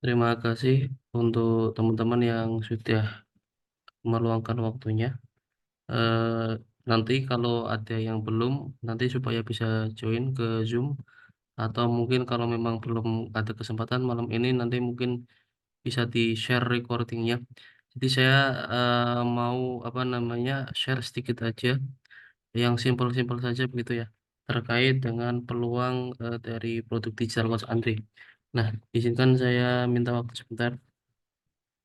Terima kasih untuk teman-teman yang sudah meluangkan waktunya. Eh, Nanti kalau ada yang belum, nanti supaya bisa join ke Zoom, atau mungkin kalau memang belum ada kesempatan malam ini, nanti mungkin bisa di-share recordingnya. Jadi saya mau apa namanya share sedikit aja, yang simpel-simpel saja begitu ya, terkait dengan peluang dari produk digital Coach Andri. Nah, izinkan saya minta waktu sebentar.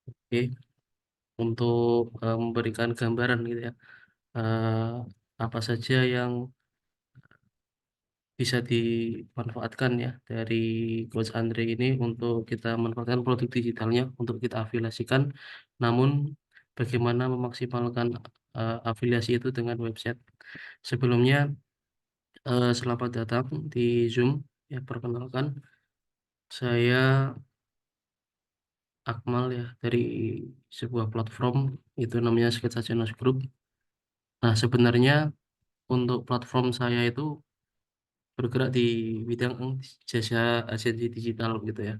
Oke. Untuk memberikan gambaran gitu ya, eh, apa saja yang bisa dimanfaatkan ya dari Coach Andre ini untuk kita manfaatkan produk digitalnya untuk kita afiliasikan. Namun bagaimana memaksimalkan afiliasi itu dengan website. Sebelumnya, selamat datang di Zoom. Ya, perkenalkan, saya Akmal ya, dari sebuah platform itu namanya Sketsa Channels Group. Nah, sebenarnya untuk platform saya itu bergerak di bidang jasa agensi digital gitu ya,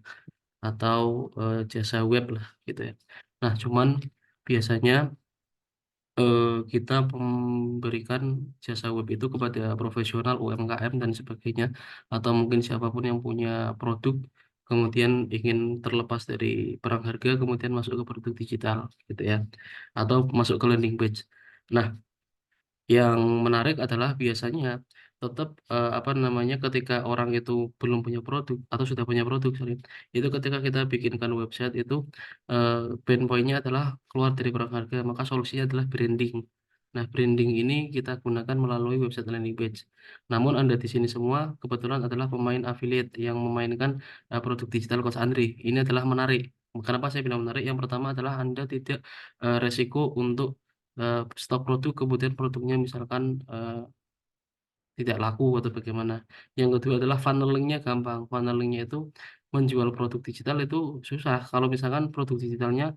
atau jasa web lah gitu ya. Nah, cuman biasanya eh, kita memberikan jasa web itu kepada profesional UMKM dan sebagainya, atau mungkin siapapun yang punya produk kemudian ingin terlepas dari perang harga kemudian masuk ke produk digital gitu ya, atau masuk ke landing page. Nah, yang menarik adalah biasanya tetap apa namanya, ketika orang itu belum punya produk atau sudah punya produk, sorry, itu ketika kita bikinkan website itu eh, pain point-nya adalah keluar dari perang harga, maka solusinya adalah branding. Nah, branding ini kita gunakan melalui website landing page. Namun Anda di sini semua kebetulan adalah pemain affiliate yang memainkan produk digital Coach Andri. Ini adalah menarik. Kenapa saya bilang menarik? Yang pertama adalah Anda tidak resiko untuk stok produk kemudian produknya misalkan tidak laku atau bagaimana. Yang kedua adalah funnelingnya gampang. Funnelingnya itu menjual produk digital itu susah. Kalau misalkan produk digitalnya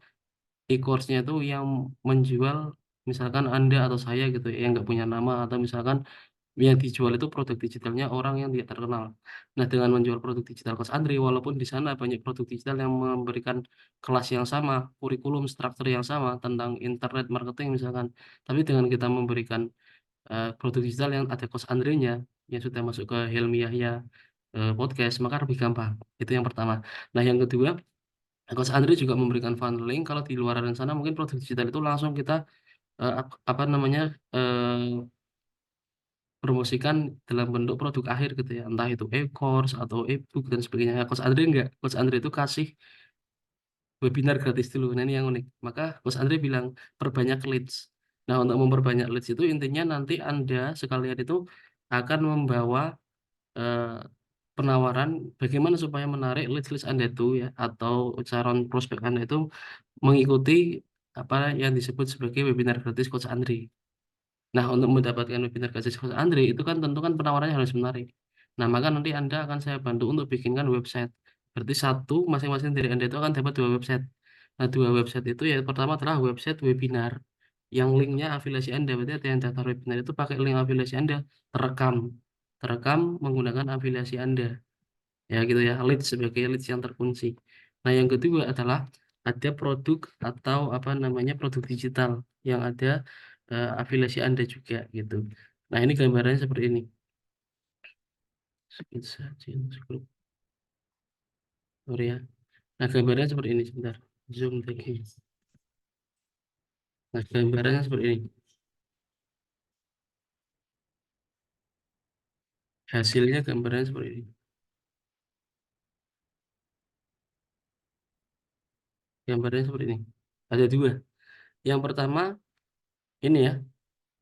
e-course-nya itu yang menjual misalkan Anda atau saya gitu ya, yang nggak punya nama, atau misalkan yang dijual itu produk digitalnya orang yang tidak terkenal. Nah, dengan menjual produk digital Coach Andri, walaupun di sana banyak produk digital yang memberikan kelas yang sama, kurikulum, struktur yang sama tentang internet marketing misalkan, tapi dengan kita memberikan produk digital yang ada Coach Andre-nya, yang sudah masuk ke Helmi Yahya podcast, maka lebih gampang. Itu yang pertama. Nah, yang kedua, Coach Andre juga memberikan funneling. Kalau di luar sana mungkin produk digital itu langsung kita apa namanya, promosikan dalam bentuk produk akhir gitu ya, entah itu e-course atau e-book dan sebagainya. Nah, Coach Andre enggak. Coach Andre itu kasih webinar gratis dulu. Nah, ini yang unik. Maka Coach Andre bilang perbanyak leads. Nah, untuk memperbanyak leads itu intinya nanti Anda sekalian itu akan membawa eh, penawaran bagaimana supaya menarik leads-leads Anda itu ya, atau calon prospek Anda itu mengikuti apa yang disebut sebagai webinar gratis Coach Andri. Nah, untuk mendapatkan webinar gratis Coach Andri itu kan tentu kan penawarannya harus menarik. Nah, maka nanti Anda akan saya bantu untuk bikinkan website. Berarti satu, masing-masing dari Anda itu akan dapat dua website. Nah, dua website itu ya, pertama adalah website webinar yang linknya afiliasi Anda. Berarti ada yang daftar webinar itu pakai link afiliasi Anda terekam. Terekam menggunakan afiliasi Anda. Ya gitu ya, leads sebagai leads yang terkunci. Nah, yang kedua adalah ada produk atau apa namanya, produk digital yang ada afiliasi Anda juga gitu. Nah, ini gambarannya seperti ini. Sketsa Channels Group. Sorry ya. Nah, gambarannya seperti ini sebentar. Zoom lagi. Nah, gambarannya seperti ini. Hasilnya gambarannya seperti ini. Gambarannya seperti ini. Ada dua. Yang pertama ini ya,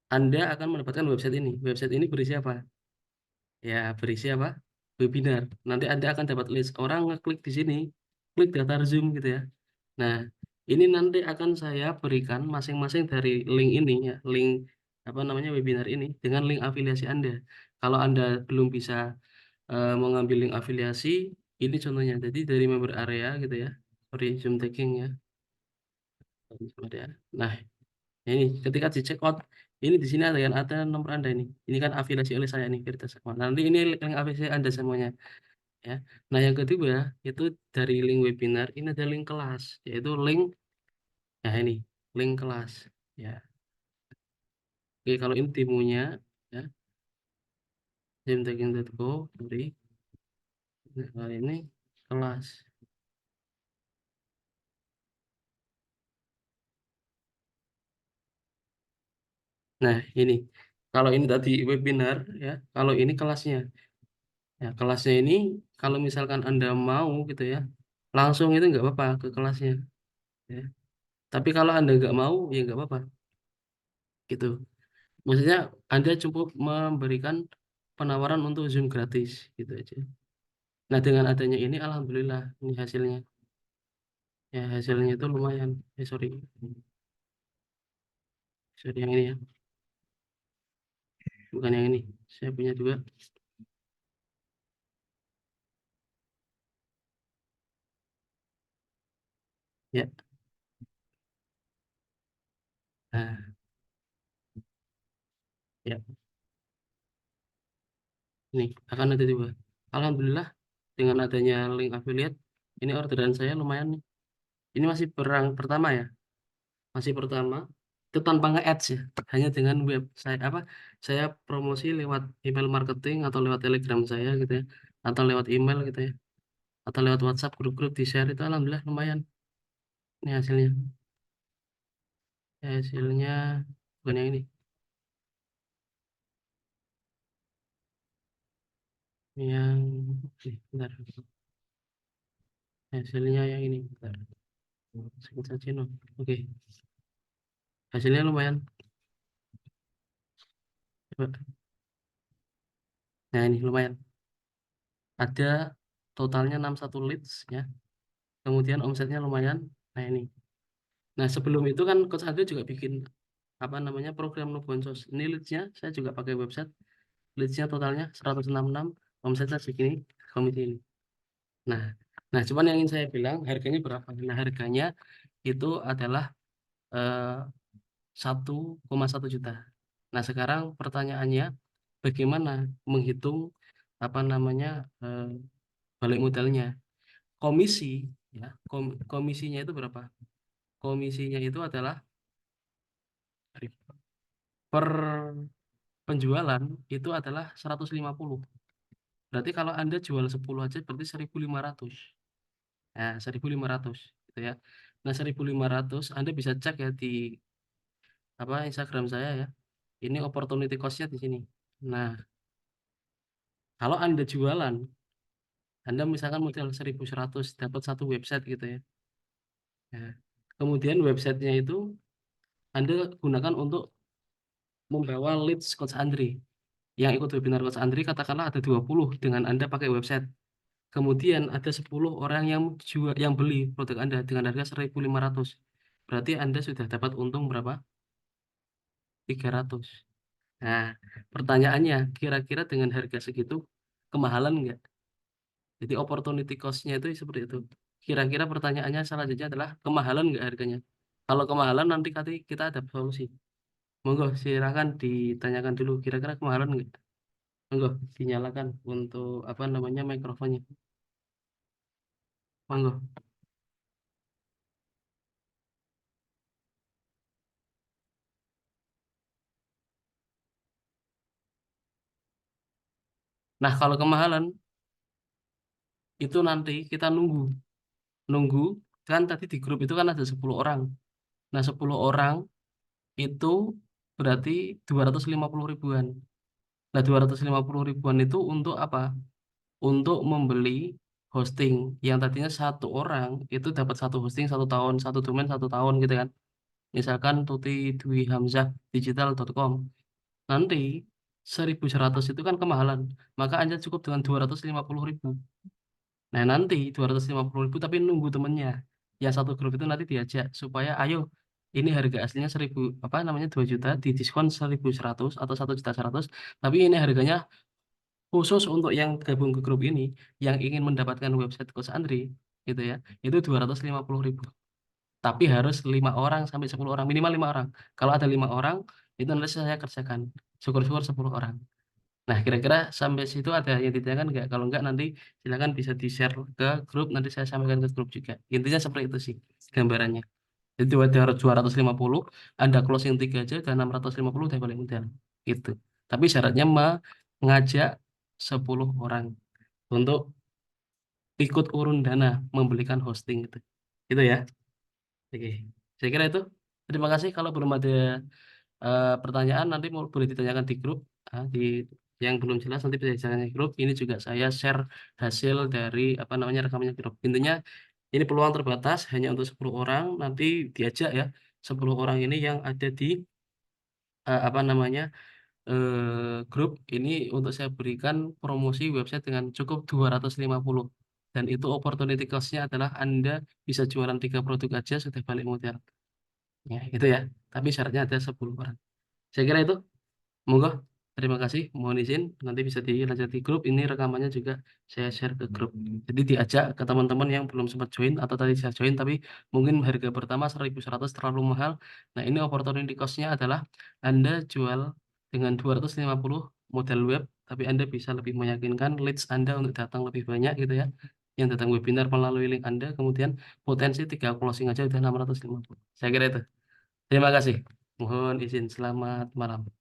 Anda akan mendapatkan website ini. Website ini berisi apa? Ya, berisi apa? Webinar. Nanti Anda akan dapat list orang ngeklik di sini, klik daftar Zoom gitu ya. Nah, ini nanti akan saya berikan masing-masing dari link ini ya, link apa namanya webinar ini dengan link afiliasi Anda. Kalau Anda belum bisa mengambil link afiliasi, ini contohnya. Jadi dari member area gitu ya. Sorry, Zoom tagging ya. Sebentar ya. Nah, ini ketika di check out, ini di sini ada nomor Anda ini. Ini kan afiliasi oleh saya nih, Firdaus Akmal. Nanti ini link afiliasi Anda semuanya. ya. Nah, yang kedua itu dari link webinar ini ada link kelas, yaitu link ya ini, link kelas ya. Oke, kalau ini demonya ya, jamtagging.co, sorry. Nah, kali ini kelas. Nah, ini kalau ini tadi webinar ya, kalau ini kelasnya. Ya, kelasnya ini kalau misalkan Anda mau gitu ya, langsung itu nggak apa-apa ke kelasnya ya. Tapi kalau Anda nggak mau ya nggak apa-apa gitu. Maksudnya Anda cukup memberikan penawaran untuk Zoom gratis gitu aja. Nah, dengan adanya ini alhamdulillah ini hasilnya. Ya, hasilnya itu lumayan. Sorry. Sorry yang ini ya. Bukan yang ini. Saya punya juga. Ya. Nah, ya. Ini akan ada juga. Alhamdulillah dengan adanya link affiliate ini orderan saya lumayan nih. Ini masih perang pertama ya. Masih pertama itu tanpa nge-ads ya, hanya dengan web saya apa, saya promosi lewat email marketing atau lewat telegram saya gitu ya, atau lewat email gitu ya, atau lewat WhatsApp grup-grup di share itu alhamdulillah lumayan. Ini hasilnya. Hasilnya bukan yang ini, yang bentar, hasilnya yang ini bentar. Sebut saja no. Oke, hasilnya lumayan. Coba. Nah, ini lumayan, ada totalnya 61 leads ya, kemudian omsetnya lumayan. Nah, ini. Nah, sebelum itu kan Coach Andre juga bikin apa namanya program Nubonsos. Ini leadsnya saya juga pakai website. Leadsnya totalnya 166, omsetnya segini, komisi ini. Nah, nah cuman yang ingin saya bilang harganya berapa? Nah, harganya itu adalah eh, 1,1 juta. Nah, sekarang pertanyaannya bagaimana menghitung apa namanya eh, balik modalnya? Komisi ya, komisinya itu berapa? Komisinya itu adalah per penjualan itu adalah 150. Berarti kalau Anda jual 10 aja berarti 1.500. Nah, 1.500 gitu ya. Nah, 1.500 Anda bisa cek ya di apa Instagram saya ya. Ini opportunity cost-nya di sini. Nah, kalau Anda jualan, Anda misalkan modal 1.100 dapat satu website gitu ya. Nah, kemudian websitenya itu Anda gunakan untuk membawa leads Coach Andri. Yang ikut webinar Coach Andri katakanlah ada 20 dengan Anda pakai website. Kemudian ada 10 orang yang beli produk Anda dengan harga 1.500. Berarti Anda sudah dapat untung berapa? 300. Nah, pertanyaannya, kira-kira dengan harga segitu kemahalan nggak? Jadi opportunity cost-nya itu seperti itu. Kira-kira pertanyaannya selanjutnya adalah kemahalan nggak harganya? Kalau kemahalan nanti kita ada solusi. Monggo silakan ditanyakan dulu kira-kira kemahalan nggak? Monggo dinyalakan untuk apa namanya mikrofonnya. Monggo. Nah, kalau kemahalan itu nanti kita nunggu kan tadi di grup itu kan ada 10 orang. Nah, 10 orang itu berarti 250 ribuan. Nah, 250 ribuan itu untuk apa? Untuk membeli hosting yang tadinya satu orang itu dapat satu hosting 1 tahun, satu domain 1 tahun gitu kan. Misalkan Tuti Dwi Hamzah digital.com. Nanti 1.100 itu kan kemahalan. Maka Anda cukup dengan 250 ribu. Nah, nanti 250 ribu tapi nunggu temennya. Yang satu grup itu nanti diajak supaya ayo ini harga aslinya 1.000 apa namanya 2 juta di diskon 1.100 atau 1.100.000, tapi ini harganya khusus untuk yang gabung ke grup ini yang ingin mendapatkan website Coach Andri gitu ya. Itu 250 ribu. Tapi harus 5 orang sampai 10 orang, minimal 5 orang. Kalau ada 5 orang itu nanti saya kerjakan. Syukur-syukur 10 orang. Nah, kira-kira sampai situ ada yang ditanyakan nggak? Kalau nggak nanti silakan bisa di-share ke grup, nanti saya sampaikan ke grup juga. Intinya seperti itu sih gambarannya. Jadi ada 250, Anda closing 3 aja, dan 650 udah balik modal. Gitu. Tapi syaratnya mengajak 10 orang untuk ikut urun dana, membelikan hosting gitu. Itu ya. Oke. Saya kira itu. Terima kasih. Kalau belum ada pertanyaan nanti boleh ditanyakan di grup. Di yang belum jelas nanti bisa ditanyakan di grup. Ini juga saya share hasil dari apa namanya rekamannya grup. Intinya ini peluang terbatas hanya untuk 10 orang. Nanti diajak ya 10 orang ini yang ada di apa namanya grup ini untuk saya berikan promosi website dengan cukup 250, dan itu opportunity cost-nya adalah Anda bisa jualan 3 produk aja sudah balik modal ya itu ya, tapi syaratnya ada 10 orang. Saya kira itu. Monggo, terima kasih. Mohon izin, nanti bisa dilanjut di grup. Ini rekamannya juga saya share ke grup. Jadi diajak ke teman-teman yang belum sempat join atau tadi saya join, tapi mungkin harga pertama 1.100 terlalu mahal. Nah, ini opportunity cost-nya adalah Anda jual dengan 250 modal web, tapi Anda bisa lebih meyakinkan leads Anda untuk datang lebih banyak gitu ya. Yang datang webinar melalui link Anda, kemudian potensi 3 closing aja udah 650. Saya kira itu. Terima kasih. Mohon izin, selamat malam.